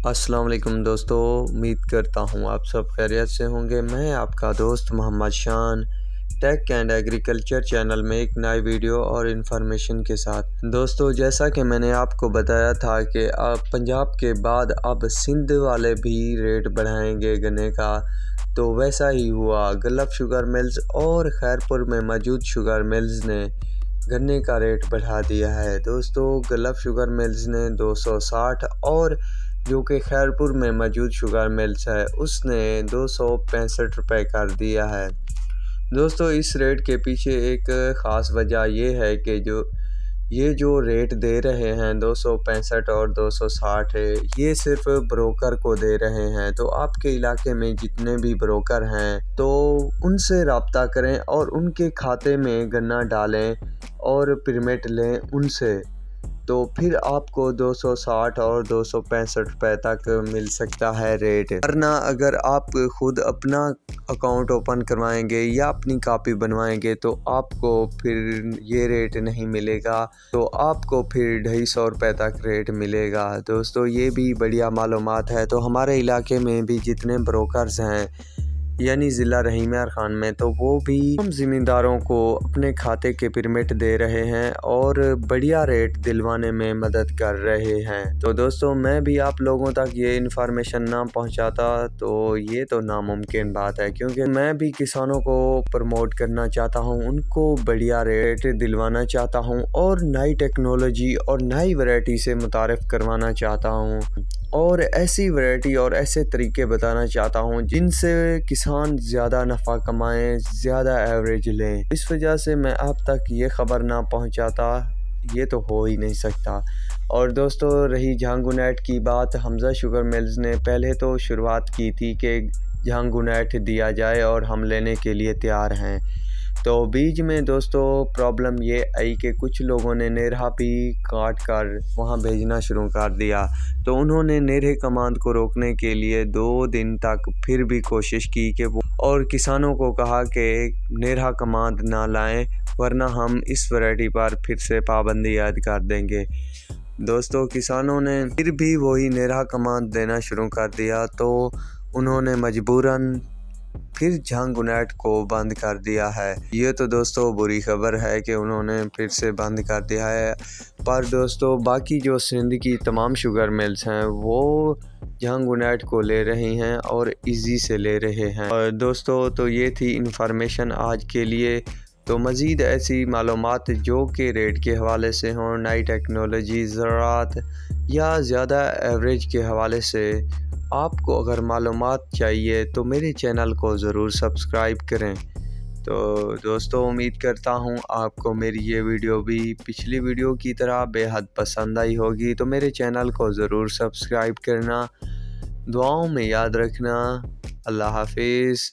अस्सलाम वालेकुम दोस्तों, उम्मीद करता हूँ आप सब खैरियत से होंगे। मैं आपका दोस्त मोहम्मद शान टेक एंड एग्रीकल्चर चैनल में एक नई वीडियो और इन्फॉर्मेशन के साथ। दोस्तों, जैसा कि मैंने आपको बताया था कि अब पंजाब के बाद अब सिंध वाले भी रेट बढ़ाएंगे गन्ने का, तो वैसा ही हुआ। गल्फ शुगर मिल्स और खैरपुर में मौजूद शुगर मिल्स ने गन्ने का रेट बढ़ा दिया है। दोस्तों, गल्फ शुगर मिल्स ने 260 और जो कि खैरपुर में मौजूद शुगर मिल्स है उसने 265 रुपये कर दिया है। दोस्तों, इस रेट के पीछे एक ख़ास वजह ये है कि जो रेट दे रहे हैं 265 और 260 है, ये सिर्फ ब्रोकर को दे रहे हैं। तो आपके इलाके में जितने भी ब्रोकर हैं तो उनसे रब्ता करें और उनके खाते में गन्ना डालें और परमिट लें उनसे, तो फिर आपको 260 और 265 रुपये तक मिल सकता है रेट। वरना अगर आप खुद अपना अकाउंट ओपन करवाएंगे या अपनी कॉपी बनवाएंगे तो आपको फिर ये रेट नहीं मिलेगा, तो आपको फिर 250 रुपये तक रेट मिलेगा। दोस्तों, ये भी बढ़िया मालूमात है। तो हमारे इलाके में भी जितने ब्रोकर्स हैं यानी ज़िला रहीम यार खान में, तो वो भी हम ज़मींदारों को अपने खाते के परमिट दे रहे हैं और बढ़िया रेट दिलवाने में मदद कर रहे हैं। तो दोस्तों, मैं भी आप लोगों तक ये इन्फॉर्मेशन ना पहुंचाता तो ये तो नामुमकिन बात है, क्योंकि मैं भी किसानों को प्रमोट करना चाहता हूं, उनको बढ़िया रेट दिलवाना चाहता हूं और नई टेक्नोलॉजी और नई वैरायटी से मुतारिफ़ करवाना चाहता हूँ और ऐसी वैरायटी और ऐसे तरीके बताना चाहता हूँ जिनसे किसान ज़्यादा नफ़ा कमाएं, ज़्यादा एवरेज लें। इस वजह से मैं आप तक ये ख़बर ना पहुँचाता, ये तो हो ही नहीं सकता। और दोस्तों, रही झांगुनेट की बात, हमज़ा शुगर मिल्स ने पहले तो शुरुआत की थी कि झांगुनेट दिया जाए और हम लेने के लिए तैयार हैं। तो बीच में दोस्तों प्रॉब्लम ये आई कि कुछ लोगों ने नेरहा भी काट कर वहाँ भेजना शुरू कर दिया। तो उन्होंने नेरहे कमांड को रोकने के लिए 2 दिन तक फिर भी कोशिश की कि वो और किसानों को कहा कि नेरहा कमांड ना लाएं, वरना हम इस वैरायटी पर फिर से पाबंदी आयद कर देंगे। दोस्तों, किसानों ने फिर भी वही नेरहा कमांड देना शुरू कर दिया, तो उन्होंने मजबूरन फिर झांगुनेट को बंद कर दिया है। ये तो दोस्तों बुरी खबर है कि उन्होंने फिर से बंद कर दिया है। पर दोस्तों, बाकी जो सिंध की तमाम शुगर मिल्स हैं वो झांगुनेट को ले रही हैं और इजी से ले रहे हैं। और दोस्तों, तो ये थी इन्फॉर्मेशन आज के लिए। तो मज़ीद ऐसी मालूमात जो कि रेट के हवाले से हों, नई टेक्नोलॉजी, ज़राअत या ज़्यादा एवरेज के हवाले से आपको अगर मालूमात चाहिए तो मेरे चैनल को ज़रूर सब्सक्राइब करें। तो दोस्तों, उम्मीद करता हूँ आपको मेरी ये वीडियो भी पिछली वीडियो की तरह बेहद पसंद आई होगी। तो मेरे चैनल को ज़रूर सब्सक्राइब करना, दुआओं में याद रखना। अल्लाह हाफिज़।